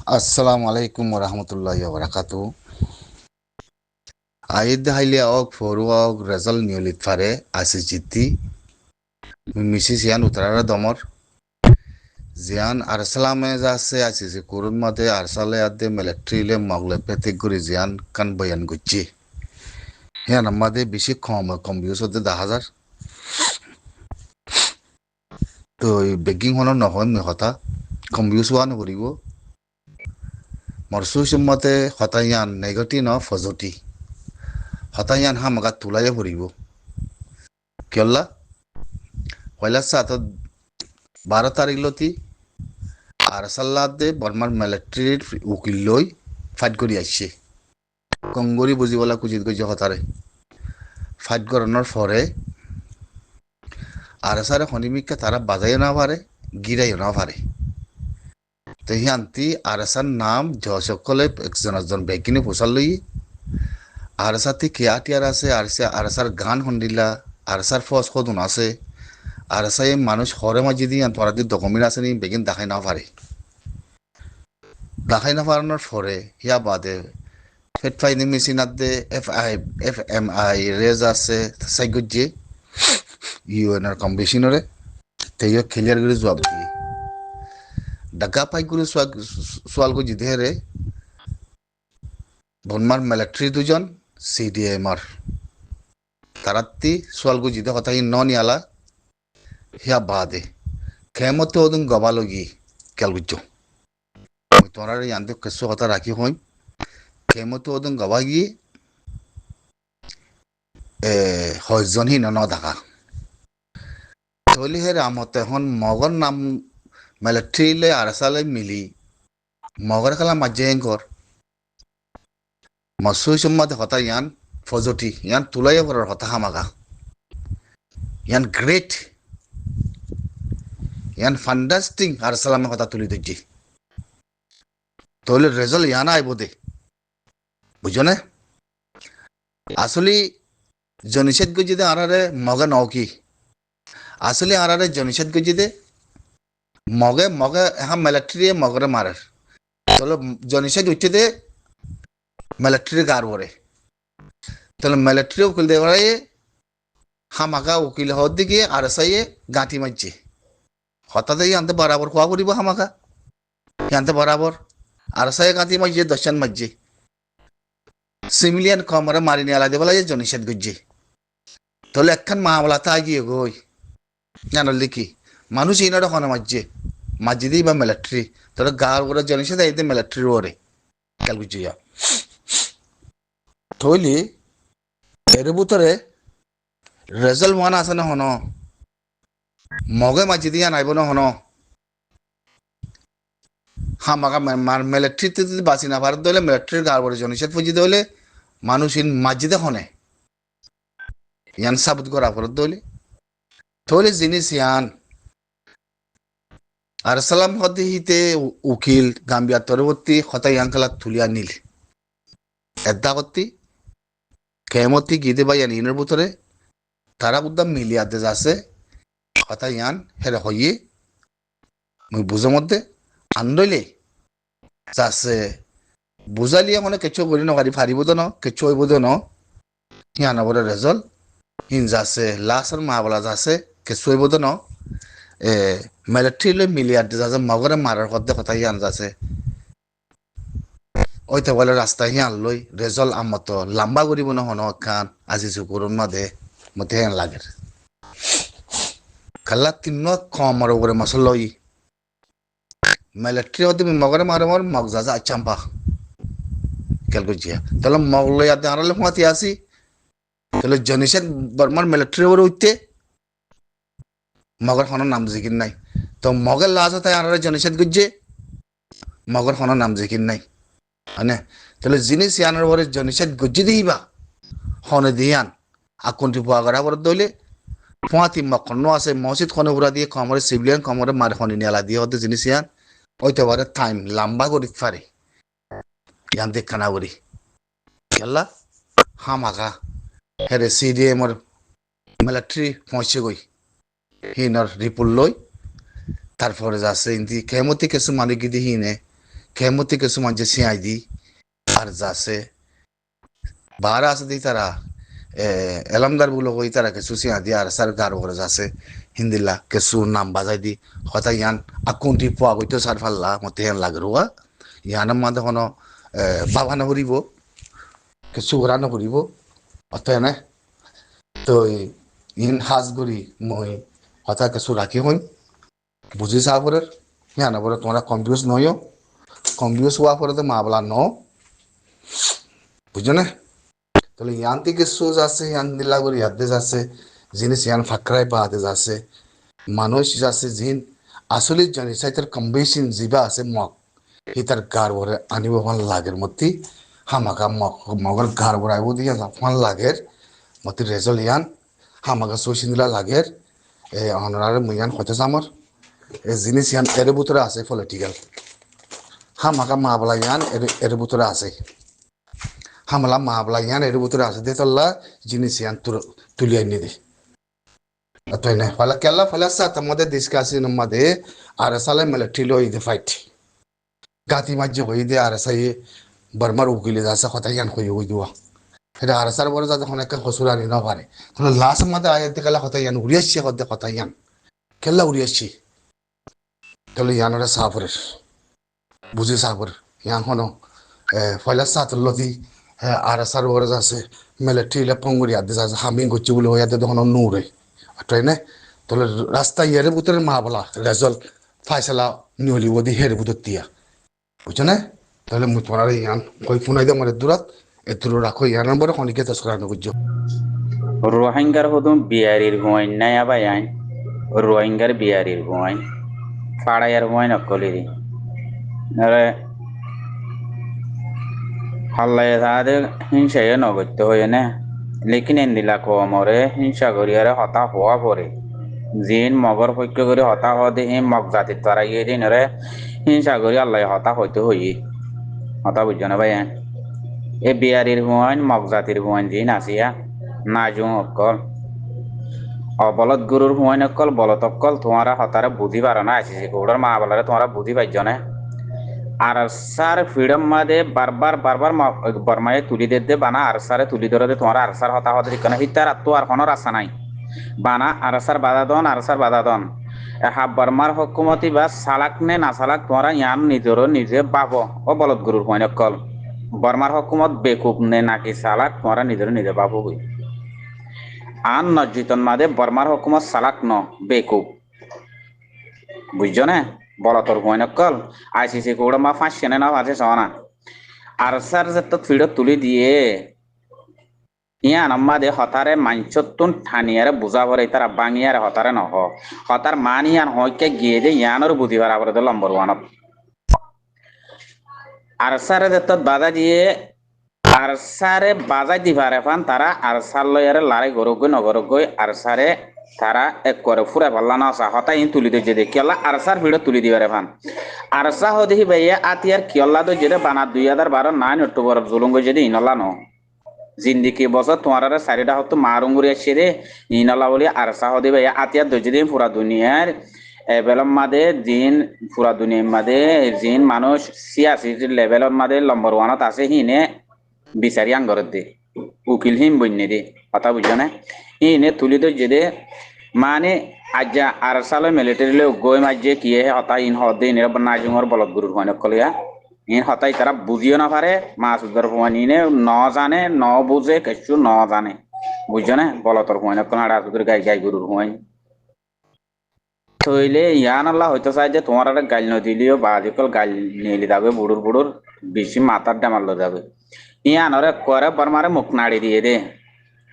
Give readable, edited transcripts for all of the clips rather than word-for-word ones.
Assalamu alaikum warahmatullahi wabarakatuh. Aid haile og foru og result newlit fare asijiti misi sian utarara domor zian arsalame jase asisi kurun mate arsale adde military le mogle pete guri zian kan bayan gucci hian amade bishi kom views hode 10,000 তো begging হনো নহয় me কথা কম views one করিব মরসুস মতে হতায়ান negative ন positive হতায়ান হামাগা তুলাইয়া পড়িব কিয়লা পয়লা সাত 12 তারিখ লতি আরসাল্লাদে বর্মার মিলিটারির উকিল লই ফাইট করি আসছে কঙ্গরি বুঝিবলা কুজিত গই হতারে ফাইট করানোর পরে আরসারে হনিমিককে তারা বাজাইও না পারে গিরাইও না পারে তো হিয়ান্তি আরসার নাম সকলে একজন বেগিনে পোষাল লই আরসাতে কেয়াটিয়ার আছে আরসার গান হন্দিলা আরসার ফস কদুন আছে আরসাই মানুষ হরে মাঝি দিয়ে পরাদি ডকুমেন্ট আছে নি বেগিন দেখাই না পারে দেখাই না পারানোর পরে হিয়া বাদে ফেট ফাইনি মেশিনার দে FMI রেজ আছে সাইগুজি ইউএনআর কম্বিশনরে তেইও ক্লিয়ার করে জবাব দিয়ে ডাকা পাই করে সোয়াল গো জিধে রে বনমার মিলিটারি দুজন CDMR তারাত্তি সোয়াল গো জিধে কথা ই নন ইয়ালা হিয়া বাদে কেমতে ওদুন গবালগি কেলগুজো তোমরা ইয়ান্তে কেসো কথা রাখি হই কেমতে ওদুন গবাগি হজন হি ন ঢাকা তলি হে রামতে হন মগর নাম মিলিটারি লে আরসালে মিলি মগর খালা মাজেঙ্কর মসুই সম্মাতে হতা ইয়ান ফজটি ইয়ান তুলাইয়া পড়ার হতা হামাগা ইয়ান গ্রেট ইয়ান ফান্টাস্টিং আরসালামে হতা তুলি দিচ্ছি তাহলে রেজাল্ট ইয়ানা আইব দে বুঝো না আসলে জনিষেধ গজি দে আরারে মগে নকি আসলে আরারে জনিষেধ গজি দে মগে হ্যাঁ মিলিটারি মগরে মারে তাহলে জনিষেধ উঠছে দে মিলিটারি গার ওরে তাহলে মিলিটারি উকিল দেওয়ারে হামাকা উকিল হওয়ার দিকে আরসাইয়ে গাঁটি মারছে হঠাৎ আনতে বরাবর খোয়া করিব হামাকা আনতে বরাবর আরসাইয়ে গাঁটি মারছে 10 মারছে সিমিলিয়ান কমরে মারি নিয়ে আলাদা বলা জনিষেধ গুজছে তাহলে একখান মামলাতে আগিয়ে গই জানাল দেখি মানুষ ইনারা হনে মারছে দিই বা মিলিটারি তাহলে গার ওরা জনিষেধ আইতে মিলিটারি ওরে খেয়াল বুঝছি থইলি এর ভিতরে রেজাল্ট ওয়ান আছে না হন মগে মাঝি দিয়া নাইব না হন হামাকা মিলিটারিতে যদি বাঁচি না ভারত দলে মিলিটারির গার বড় জনিষেধ পুঁজি দলে মানুষ ইন মাঝিদে হনে ইয়ান সাবুত করা ভারত দলে থইলে জিনিস ইয়ান আরসালাম হতে হিতে উকিল গাম্বিয়া তরবর্তী হতা ইয়াঙ্কালা তুলিয়া নিল এদ্দা করতি কেমতি গিদে বা ইয়ান ইনের ভিতরে তারা বুদ্ধা মিলিয়াতে যাচ্ছে কথা ইয়ান হেরে হইয়ে মুই বুঝোর মধ্যে আনলে যাচ্ছে বুঝালিয়ে মানে কেঁচো করি নগারি ফারিব তো ন কেঁচো হইব তো ন ইয়ান বলে রেজাল্ট হিন যাচ্ছে লাস্ট আর মা বলা যাচ্ছে কেঁচো হইব তো ন মিলিটারি লই মিলিয়াতে যাচ্ছে মগরে মারার কথা ইয়ান যাচ্ছে ওইতে বলে রাস্তা হিয়ান লই রেজাল্ট আমার তো লম্বা করিব না হন খান আজি চুকুরন মাদে মতে হেন লাগে খাল্লা তিন কমর উপরে মশল লই মিলিটারি হতে মগরে মারে মগ যা চাম্পা খেয়াল করছি তাহলে মগ লই আতে আনালে ফাঁতি আসি তাহলে জনিষেন বর্মার মিলিটারি ওরে উঠতে মগর হন নাম জিকির নাই তো মগের লাশ হতে আনারে জনিষেন গুজে মগর হন নাম জিকির নাই হনে তাহলে জিনিস ইয়ানোর পরে জনিষেধ গজ্জি দিবা হনে দিয়ান আকুন্তি পোয়া গড়া করে দইলে ফাঁতি মকন্ন আছে মসজিদ খনে উড়া দিয়ে কমরে সিভিলিয়ান কমরে মারে খনি নেলা দিয়ে হতে জিনিস ইয়ান ওইতে পারে টাইম লম্বা করি পারে ইয়ান দেখানা করি খেলা হামাকা হেরে CDMর মিলিটারি পৌঁছে গই হিনর রিপোর্ট লই তারপরে যাচ্ছে ইন্দি কেমতি কিছু মানুষ গিদি হিনে কেমতি কিছু মানুষ সিঁয়াই দি আর যাচ্ছে বাহারা আছে দি তারা এলামদার বুলো কই তারা কিছু সিঁয়া দি আর সার গার করে যাচ্ছে হিন্দিলা কিছু নাম বাজাই দি হতা ইয়ান আকুন্টি পোয়া গইতো সার ফাল্লা মতে ইয়ান লাগরুয়া ইয়ান মাঝে কোনো বাবা নকরিব কিছু ওরা নকরিব অত এনে তো ইন সাজ গড়ি মই হতা কিছু রাখি হইন বুঝি চা পরে ইয়ান পরে তোমরা কনফিউজ নয় কনফিউজ হওয়া পরে তো মা বলা ন বুঝছো না তাহলে ইয়ান থেকে কিছু যাচ্ছে ইয়ান দিলা করে ইয়াতে যাচ্ছে জিনিস ইয়ান ফাঁকরাই পাহাতে যাচ্ছে মানুষ যাচ্ছে জিন আসলে জানি সাইতের কম্বিনেশন জিবা আছে মগ হি তার গার ভরে আনিব ভাল লাগের মধ্যে হামাকা মগর গার ভরাইব দিয়ে ভাল লাগের মতি রেজাল্ট ইয়ান হামাকা সইসিন্দলা লাগের অনারে মুয়ান হতে সামর এই জিনিস ইয়ান এর ভিতরে আছে পলিটিক্যাল হামাকা মাবলা ইয়ান এর ভিতরে আছে হামলা মাবলা ইয়ান এর ভিতরে আছে দে তল্লা জিনিস ইয়ান তুলিয়ে নিয়ে দে তাই না ফলে কেলা ফলে সাথে আমাদের ডিসকাসি নম্বরে আর সালে মিলিটারি লই দে ফাইট গাতি মাঝে হই দে আর সাই বর্মার উকিলে যাচ্ছে কথা ইয়ান হই হই দিওয়া এটা আর সার বড় যাতে অনেক হসুরানি না পারে তাহলে লাস্ট মধ্যে আয়াতে কেলা কথা ইয়ান উড়ি আসছে কথা ইয়ান কেলা উড়ি আসছে তাহলে ইয়ানরে সাফরের বুঝি সাফর ইয়ান হনো ফলে সাথ লদি আর সার বড় যাচ্ছে মিলিটারি লে পঙ্গুরি আদে যাচ্ছে হামি গচ্ছি বলে হইয়াতে তখন নূরে তাই না তাহলে রাস্তা ইয়ার ভিতরে মা বলা রেজাল্ট ফাইসলা নিহলি ওদি হের ভিতর দিয়া বুঝছো না তাহলে মুই তোমার ইয়ান কই ফোনাই দে আমার দূরাত এ দূর রাখো ইয়ার নম্বর খনিকে তো সরানো বুঝছো রোহিঙ্গার হদুম বিয়ারির হুয়াইন নাই আবাই আইন রোহিঙ্গার বিয়ারির হুয়াইন ফাড়াইয়ার হুয়াইন অকলিরি নরে হল্লাই তাদে হিংসায় নগত্য হয়ে না লেকিন এন্দিলা কমরে হিংসা করিয়ারে হতা হওয়া পরে জিন মগর পক্ষ করে হতা হওয়া দিয়ে মগ জাতির তারা গিয়ে দিনরে হিংসা করি আল্লাহ হতা হইতে হই হতা বুঝছো না ভাই এ বিয়ারির হুয়াইন মগ জাতির হুয়াইন জিন আসিয়া নাজুং অকল অবলত গুরুর হুয়াইন অকল বলত অকল তোমারা হতারে বুঝি পারো না আসিছে গৌড়ার মা বলারে তোমরা বুঝি পাইছ না আর সার ফ্রিডম মাদে বারবার বর্মায় তুলি দে বানা আর সারে তুলি ধরে তোমার আর সার হতা হতে কেন হিতার তো আর কোনো রাস্তা নাই বানা আর সার বাধা দন হাব বর্মার হকুমতি বা সালাক নে না সালাক তোমরা ইয়ান নিজে বাব ও বলত গুরুর হুয়াইন অকল বর্মার হকুমত বেকুব নে নাকি সালাক তোমরা নিজে বাবু বই আন নজিতন মাদে বর্মার হকুমত সালাক ন বেকুব বুঝছো না বলতর হুয়াইন অকল আইসিসি কোড় মা ফাঁস কেনে না আছে সনা আর সার যে তো ফিড তুলি দিয়ে ইয়ান আমাদে হতারে মাঞ্চতুন ঠানিয়ারে বুঝা ভরে তারা বাঙিয়ারে হতারে নহ হতার মান ইয়ান হইকে গিয়ে যে ইয়ানোর বুঝিবার আবার নম্বর ওয়ানত আর সারে যে তো বাধা দিয়ে আর সারে বাজাই দিবারে ফান তারা আর সার লয়ারে লারে গরগই নগরগই আর সারে তারা এক করে ফুরে পাল্লা না আসা হতা ইন তুলি দে যে কেলা আর সার ভিডিও তুলি দিবারে ফান আর সাহ দেখি ভাইয়া আতিয়ার কেলা দো যেতে বানা 2012 9 অক্টোবর জুলুঙ্গ যেতে ইনলা ন জিন্দিকি বছর তোমার চারিটা হতো মারুঙ্গুরি আসছে রে ইনলা বলি আর সাহ দে ভাইয়া আতিয়ার দো যেদিন পুরা দুনিয়ার এবেলম মাদে জিন পুরা দুনিয়ার মাদে জিন মানুষ সিয়াসি লেভেলর মাদে নম্বর 1 আছে হিনে বিচারি আঙ্গর দে উকিল হিম বন্যে দে কথা বুঝছো না ইনে তুলি তো যে মানে আজ্জা আর সালে মিলিটারি লে গই মাঝে কি হতা ইন হদে ইনে নাজুঙর বলত গুরুর হয় কলিয়া ইন হতাই তারা বুঝিও না পারে মাছ উদ্ধার হুয়ান ইনে ন জানে ন বুঝে কিছু ন জানে বুঝছো না বলতর হুয়ান কল আড়া সুদুর গাই গুরুর হুয়ান থইলে ইয়ান আল্লাহ হইতে চাই যে তোমার গাইল নদিলিও বা আজিকাল গাইল নিয়ে যাবে বুড়ুর বেশি মাথার ডামাল যাবে ইয়ানরে করে বর্মারে মুখ নাড়ি দিয়ে দে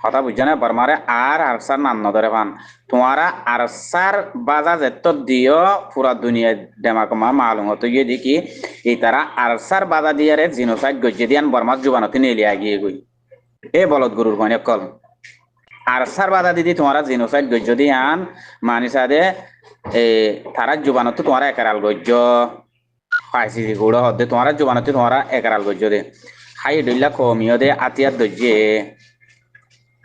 কথা বুঝছো না বর্মারে আর সার নাম নধরে পান তোমারা আর সার বাজা যেত দিও পুরা দুনিয়া ডেমাকমা মালুম হতো গিয়ে দেখি এই তারা আর সার বাজা দিয়ে রে জিনোসাইড গজ্জে দিয়ান বর্মার জুবানতে নিয়ে গিয়ে গই এ বলত গুরুর মানে কল আর সার বাধা দিদি তোমারা জিনোসাইড গজ্জ দিয়ান মানিসা দে তারা জুবানতে তোমারা একারাল গজ্জ পাইছি গুড়ো হদে তোমারা জুবানতে তোমারা একারাল গজ্জ দে হাই ডইলা কমিও দে আতিয়ার দজ্জে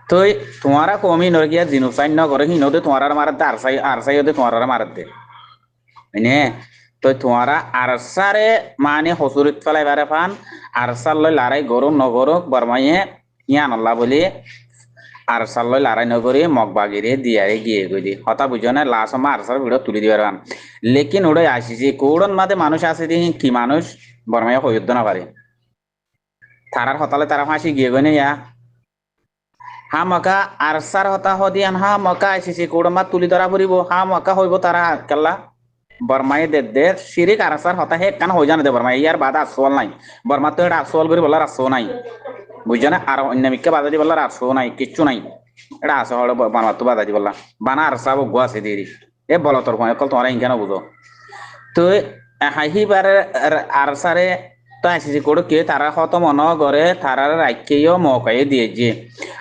তুই তোমারা কমি নগিয়া জিনোসাইড ন করে হিনো দে তোমারা মারত দে আর সাই দে তোমারা মারত দে মানে তো তোমারা আরসারে মানে হসুরিত ফেলাই বারে ফান আরসার লই লারাই গরু নগরু বরমাইয়ে ইয়ান আল্লাহ বলি আরসার লই লারাই নগরী মগবাগিরে দিয়ারে গিয়ে গই হতা বুঝনে লাস্ট সময় আরসার ভিডিও তুলি দিবার ফান লেকিন ওড়ে আসিছি কোড়ন মাঝে মানুষ আছে দি কি মানুষ বরমাইয়া হইদ্দ না পারে থারার হতালে তারা ফাঁসি গিয়ে গই না ইয়া হা মকা আরসার হতা হদিয়ান হা মকা আসিছি কোড়ন মা তুলি ধরা ফুরিব হা মকা হইব তারা কেল্লা বরমাই দে শিরিক আরসার হতা হে কান হই জানে দে বরমাই ইয়ার বাদা আসল নাই বরমা তো এটা আসল করি বলার আসল নাই বুঝছানে আর অন্যমিককে বাধা দি বলার আসল নাই কিচ্ছু নাই এটা আসল হলে বানা তো বাধা দি বললা বানা আরসা গুয়া আছে দেরি এ বলো তোর কল তোমার ইনকেন বুঝো তো হাইবারে আরসারে তো আইসিসি কোড কে তারা হত মন করে তারার রাইকেও মৌকাই দিয়েছে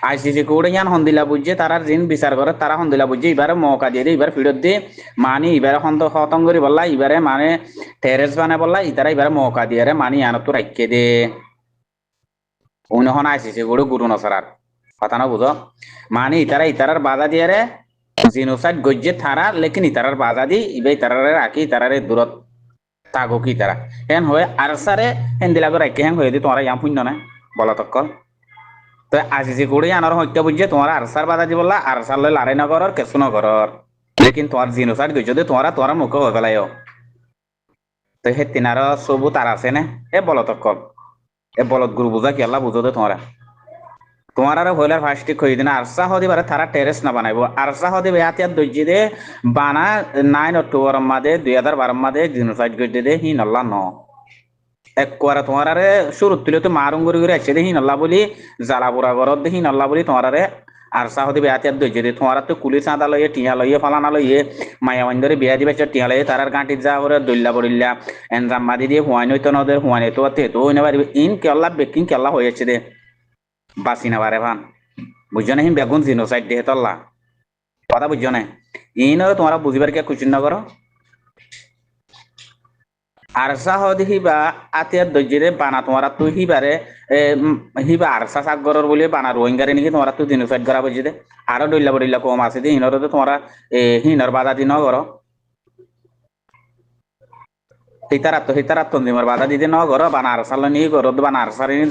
আইসিসি কোড ইয়ান হন্দিলা বুঝছে তারা জিন বিচার করে তারা হন্দিলা বুঝছে এবারে মৌকা দিয়ে দিয়ে এবার ফিরত দিয়ে মানে এবারে খতম করি বললা এবারে মানে টেরেস বানায় বললা ইতারা এবারে মৌকা দিয়ে রে মানে ইয়ান তো রাইকে দে উনহন আইসিসি কোড গুরু নসরার কথা না বুঝো মানে ইতারার বাধা দিয়ে রে জিনোসাইড গজ্জে থারা লেকিন ইতারার বাধা দি ইবে ইতারারে রাখি ইতারারে দূরত তাগো কি তারা হেন হয়ে আরসারে হেন দিলা করে রাখি হেন হয়ে দি তোমরা ইয়াম পুণ্য না বলা তক্কল তো আজিজি করে আনার হত্যা বুঝছে তোমার আরসার বাধা দি বললা আরসার লই লারাই নগরর কেসু নগরর লেকিন তোমার জিনোসাইড গজ্জে দি তোমার মুখ হয়ে পেলাইও তো হে তিনার সবু তার আছে না এ বলো তক্কল এ বলত গুরু বুঝা কি আল্লাহ বুঝো দে তোমার আর হইলার ফার্স্টে কই দিন আরসা হদি বারে তারা টেরেস না বানাইবো আরসা হদি বেয়াতিয়া দজ্জি দে বানা 9 অক্টোবর মাদে 2012 মাদে জিনোসাইড গড্ডে দে হিন আল্লাহ ন এক কোয়ারা তোমার আরে শুরু তুলে তো মারুং গরি আছে দে হিন আল্লাহ বলি জালাপুরা গরদ দে হিন আল্লাহ বলি তোমার আরে আরসা হদি বেয়াতিয়া দজ্জি দে তোমার তো কুলি চাঁদা লইয়ে টিয়া লইয়ে ফালানা লইয়ে মায়া বন্ধরে বিয়া দিবে টিয়া লইয়ে তারার গাঁটি যা করে দইল্লা বড়িল্লা এনজাম মাদি দিয়ে হুয়াই নইতো নদের হুয়াই তো তো হইনা পারিবে ইন কেল্লা বেকিং কেল্লা হয়েছে দে বাসি না পারে ভান বুঝছো না হিম বেগুন জিনোসাইড দিয়ে তল্লা কথা বুঝছো না ইন তোমরা বুঝিবার কে কুচিন না করো আরসা হদি হিবা আতিয়ার দজ্জিরে বানা তোমরা তো হিবারে হিবা আরসা সাগরের বলে বানা রোহিঙ্গারে নাকি তোমরা তো জিনোসাইড করা বুঝি দে আরো ডইল্লা কম আছে দে হিনর তো তোমরা হিনর বাধা দি ন করো হিতারাত তোমার বাধা দিতে ন করো বানা আরসাল নি করো বানা আরসার নি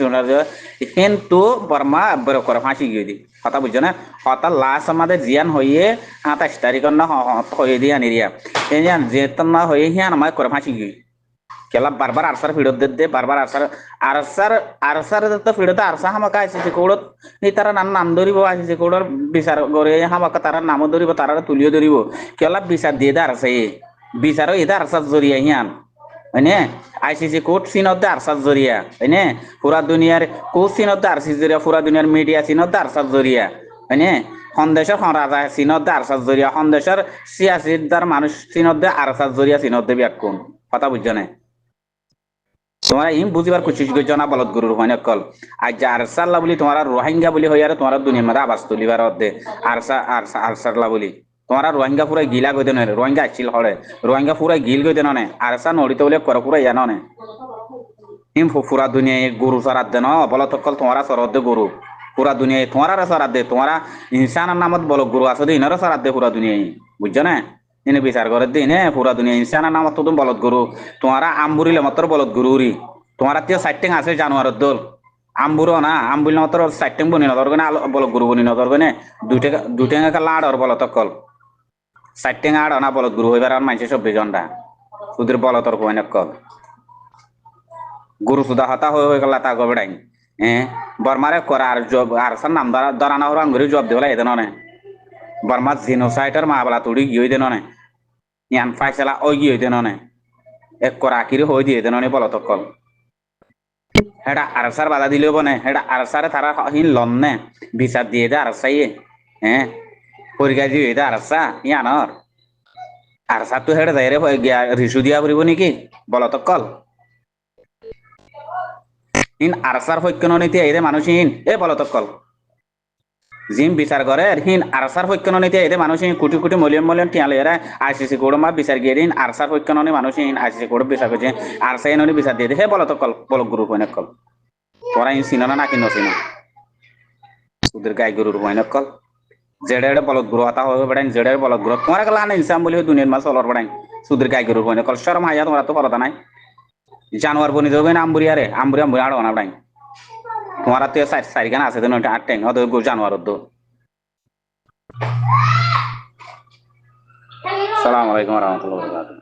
কিন্তু বর্মা বড় করে ফাঁসি গিয়ে দি কথা বুঝছো না হতা লাস্ট আমাদের জিয়ান হইয়ে 28 তারিখ না হয়ে দিয়ে আনিরিয়া এই যেতন না হয়ে হিয়ান আমার করে ফাঁসি গিয়ে কেলা বারবার আরসার ফিরত দে বারবার আরসার তো ফিরত আরসা হামাকা আইসিসি কোড়ত এই তারা নাম ধরিব আইসিসি কোড়র বিচার করে হামাকা তারা নামও ধরিব তারা তুলিও ধরিব কেলা বিচার দিয়ে দে আরসাই বিচারও এটা আরসার জরিয়া হিয়ান হয়নে আইসিসি কোর্ট সিনতে আরসার জরিয়া হয়নে পুরা দুনিয়ার কোর্ট সিনতে আরসি জরিয়া পুরা দুনিয়ার মিডিয়া সিনতে আরসার জরিয়া হয়নে সন্দেশের রাজা সিনতে আরসার জরিয়া সন্দেশের সিয়াসিদার মানুষ সিনতে আরসার জরিয়া সিনতে ব্যাকুন কথা বুঝছো না তোমরা ইম বুঝিবার কোশিশ করছো না বলত গুরুর হয় কল আর যে আরসাল্লাহ বলি তোমার রোহিঙ্গা বলি হইয়ারে তোমার দুনিয়ার মধ্যে আবাস তুলিবার অর্ধে আরসাল্লাহ বলি তোমারা রোহিঙ্গা পুরা গিলা গইতে নয় রোহিঙ্গা আসছিল হলে রোহিঙ্গা পুরা গিল গইতে নয় আরসা নড়িতে বলে করে পুরা ইয়া নয় হিম পুরা দুনিয়ায় গরু সরাত দে ন বলত কল তোমারা সরদ দে গরু পুরা দুনিয়ায় তোমারা সরাত দে তোমারা ইনসানের নামত বল গরু আছে দে ইনারা সরাত দে পুরা দুনিয়ায় বুঝছো না এনে বিচার করে দিই নে পুরা দুনিয়া ইনসানের নামত তো বলত গরু তোমারা আমবুরিলে মাত্র বলত গরুরি তোমারা তে সাইটিং আছে জানোয়ারের দল আমবুরো না আমবুরিলে মাত্র সাইটিং বনি নদর গনে বলত গরু বনি নদর গনে দুইটা কালা আড়র বলত কল সাইটিং আড় না বলত গরু হইবার আর মাইছে 24 ঘন্টা সুদের বলতর কইনে কল গরু সুদা হতা হয়ে গেল তা গবড়াই বর্মারে করা আর জব আর সার নাম ধরানা হরান করে জব দেওয়া এদের ননে বর্মা জিনোসাইটার মা বলা তুড়ি গিয়ে দেন নে ইয়ান ফাইসলা ওই গিয়ে দেন নে এক করা আকিরে হয়ে দিয়ে দেন নে বলত কল হেডা আরসার বাধা দিলেও বনে হেডা আরসারে তারা হিন লন নে বিচার দিয়ে দে আরসাইয়ে পরীক্ষা দিয়ে দে আরসা ইয়ানর আরসা তো হেডা যাই রে রিসু দিয়া পড়িব নাকি বলত কল ইন আরসার পক্ষণ নীতি এদের মানুষ হিন এ বলত কল জিম বিচার করে হিন আরসার পক্ষণ নীতি এদের মানুষ কোটি কোটি মিলিয়ন টিয়া লেরা আইসিসি কোড মা বিচার গিয়ে দিন আরসার পক্ষণ মানুষ হিন আইসিসি কোড বিচার করছে আরসাই ননি বিচার দিয়ে হে বলত কল বল গুরু কইনে কল তোরা ইন সিনা না কিনো সিনা সুদের গাই গরুর কইনে কল জেডে বলত গুরু হতা হবে বড়াই জেডে বলত গুরু তোমার গলা না ইনসাম বলি দুনিয়ার মাস অলর বড়াই সুদের গাই গরুর বনে কল শরম হাইয়া তোমরা তো করতা নাই জানোয়ার বনি দেবে না আম্বুরি আরে আম্বুরি আম্বুরি আড়ো না নাই তোমার তো সারি গান আছে তো নয়টা আট টাইম হয়তো জানোয়ার তো সালাম আলাইকুম রহমতুল্লাহ